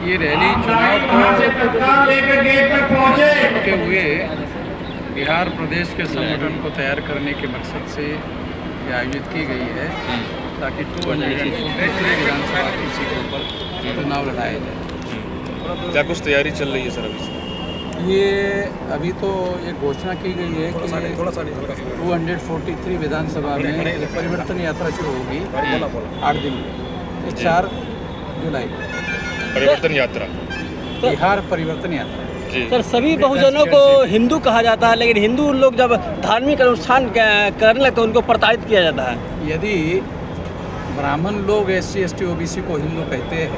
ये रैली चुनाव के हुए बिहार प्रदेश के संगठन को तैयार करने के मकसद से ये आयोजित की गई है ताकि 243 विधानसभा की सीटों पर चुनाव लड़ाया जाए। क्या कुछ तैयारी चल रही है सर अभी? ये अभी तो ये घोषणा की गई है कि 243 विधानसभा में एक परिवर्तन यात्रा शुरू होगी 8 दिन में, ये 4 जुलाई परिवर्तन यात्रा, बिहार परिवर्तन यात्रा। सर सभी बहुजनों को हिंदू कहा जाता है, लेकिन हिंदू लोग जब धार्मिक अनुष्ठान करने लगते हैं उनको प्रताड़ित किया जाता है। यदि ब्राह्मण लोग SC ST OBC को हिंदू कहते हैं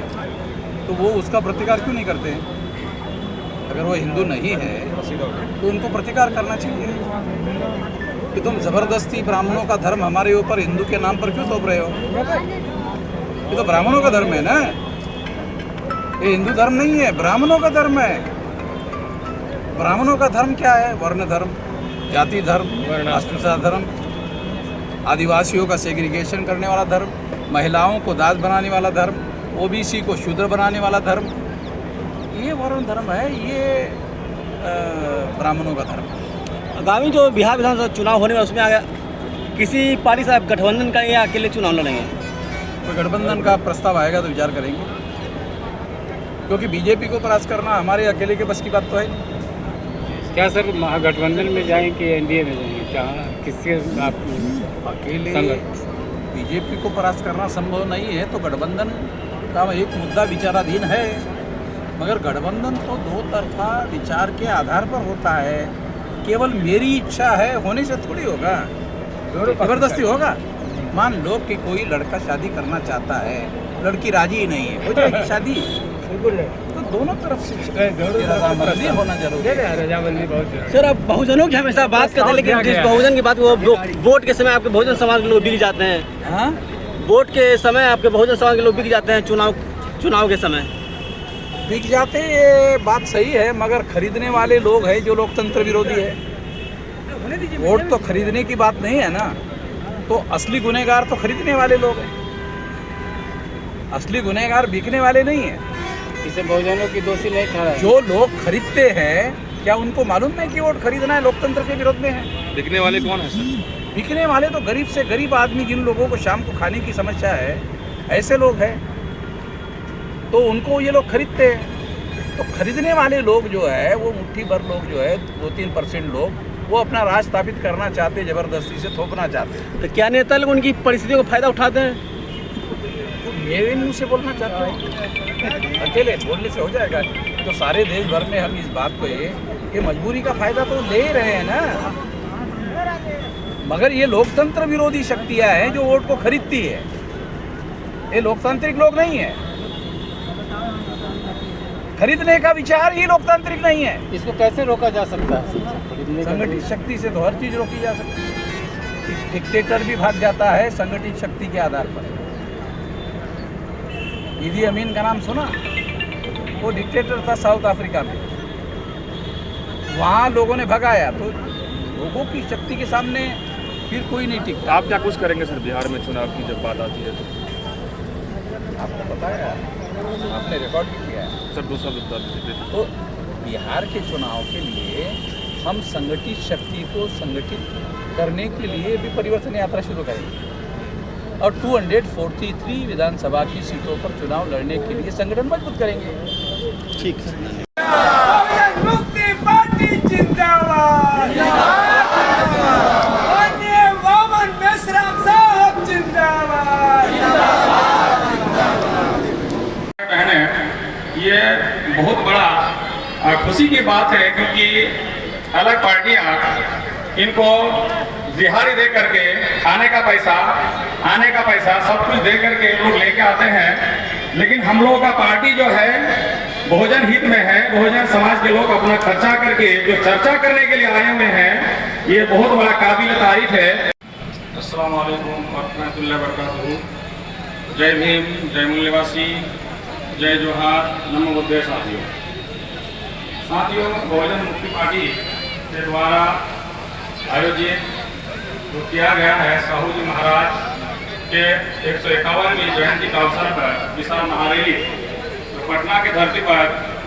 तो वो उसका प्रतिकार क्यों नहीं करते हैं? अगर वो हिंदू नहीं है तो उनको प्रतिकार करना चाहिए कि तुम ज़बरदस्ती ब्राह्मणों का धर्म हमारे ऊपर हिंदू के नाम पर क्यों थोप रहे हो? ये तो ब्राह्मणों का धर्म है ना, ये हिंदू धर्म नहीं है, ब्राह्मणों का धर्म है। ब्राह्मणों का धर्म क्या है? वर्ण धर्म, जाति धर्म, अस्पृश्यता धर्म, आदिवासियों का सेग्रीगेशन करने वाला धर्म, महिलाओं को दास बनाने वाला धर्म, OBC को शूद्र बनाने वाला धर्म, ये वर्ण धर्म है, ये ब्राह्मणों का धर्म है। आगामी जो बिहार विधानसभा चुनाव होने वाला उसमें आगे किसी पार्टी से आप गठबंधन का या अकेले चुनाव लड़ेंगे? कोई गठबंधन का प्रस्ताव आएगा तो विचार करेंगे, क्योंकि BJP को परास्त करना हमारे अकेले के बस की बात तो है नहीं। क्या सर महागठबंधन में जाएं कि NDA में जाएंगे? क्या किसके आप अकेले BJP को परास्त करना संभव नहीं है, तो गठबंधन का एक मुद्दा विचाराधीन है, मगर गठबंधन तो दो तरफा विचार के आधार पर होता है। केवल मेरी इच्छा है होने से थोड़ी होगा, जबरदस्ती होगा। मान लो कि कोई लड़का शादी करना चाहता है, लड़की राजी ही नहीं है, हो जाएगी शादी, तो दोनों तरफ से रजामंदी होना जरूरी है। रजामंदी बहुत सर आप बहुजनों की हमेशा बात करते हैं, लेकिन जिस बहुजन की बात वो वोट के समय आपके बहुजन समाज के लोग बिक जाते हैं। हाँ, वोट के समय आपके बहुजन समाज के लोग बिक जाते हैं, चुनाव के समय बिक जाते, ये बात सही है, मगर खरीदने वाले लोग हैं जो लोकतंत्र विरोधी है। वोट तो खरीदने की बात नहीं है ना, तो असली गुनहगार तो खरीदने वाले लोग हैं, असली गुनहगार बिकने वाले नहीं है। इसे बहुजनों की दोषी नहीं ठहरा। जो लोग खरीदते हैं, क्या उनको मालूम है कि वोट खरीदना है लोकतंत्र के विरोध में है? बिकने वाले कौन है सर? बिकने वाले तो गरीब से गरीब आदमी, जिन लोगों को शाम को खाने की समस्या है, ऐसे लोग हैं, तो उनको ये लोग खरीदते हैं। तो खरीदने वाले लोग जो है वो मुट्ठी भर लोग जो है 2-3% लोग, वो अपना राज स्थापित करना चाहते, जबरदस्ती से थोपना चाहते। तो क्या नेता लोग उनकी परिस्थितियों का फायदा उठाते हैं? तो मेरे मुँह से बोलना चाहते हैं, अकेले बोलने से हो जाएगा? तो सारे देश भर में हम इस बात को ये मजबूरी का फायदा तो ले रहे हैं ना, मगर ये लोकतंत्र विरोधी शक्तियां हैं जो वोट को खरीदती है, ये लोकतांत्रिक लोग नहीं है। खरीदने का विचार ही लोकतांत्रिक नहीं है। इसको कैसे रोका जा सकता है? संगठित शक्ति से तो हर चीज रोकी जा सकती है। डिक्टेटर भी भाग जाता है संगठित शक्ति के आधार पर। ईदी अमीन का नाम सुना? वो डिक्टेटर था साउथ अफ्रीका में, वहाँ लोगों ने भगाया, तो लोगों की शक्ति के सामने फिर कोई नहीं टिकता। आप क्या कुछ करेंगे सर बिहार में चुनाव की जब बात आती है तो? आपको बताया, आपने रिकॉर्ड भी किया है सर, दूसरा मुद्दा दीजिए। तो बिहार के चुनाव के लिए हम संगठित शक्ति को संगठित करने के लिए भी परिवर्तन यात्रा शुरू करेंगे और 243 विधानसभा की सीटों पर चुनाव लड़ने के लिए संगठन मजबूत करेंगे। ठीक है। मुक्ति पार्टी जिंदाबाद, माननीय वामन मेश्राम साहब जिंदाबाद। कहने ये बहुत बड़ा खुशी की बात है, क्योंकि अलग पार्टियां इनको दिहाड़ी दे करके खाने का पैसा, आने का पैसा, सब कुछ दे करके लोग लेके आते हैं, लेकिन हम लोगों का पार्टी जो है बहुजन हित में है। बहुजन समाज के लोग अपना खर्चा करके जो चर्चा करने के लिए आए हुए हैं, ये बहुत बड़ा काबिल तारीफ है। अस्सलाम वालेकुम वरहमतुल्लाहि वबरकातुहू। जय भीम, जय मूल्यवासी, जय जोहार, नमो बुद्धे। साथियों, बहुजन मुक्ति पार्टी के द्वारा आयोजित जो किया गया है साहू जी महाराज के 151वीं जयंती के अवसर पर विशाल महारैली जो पटना की धरती पर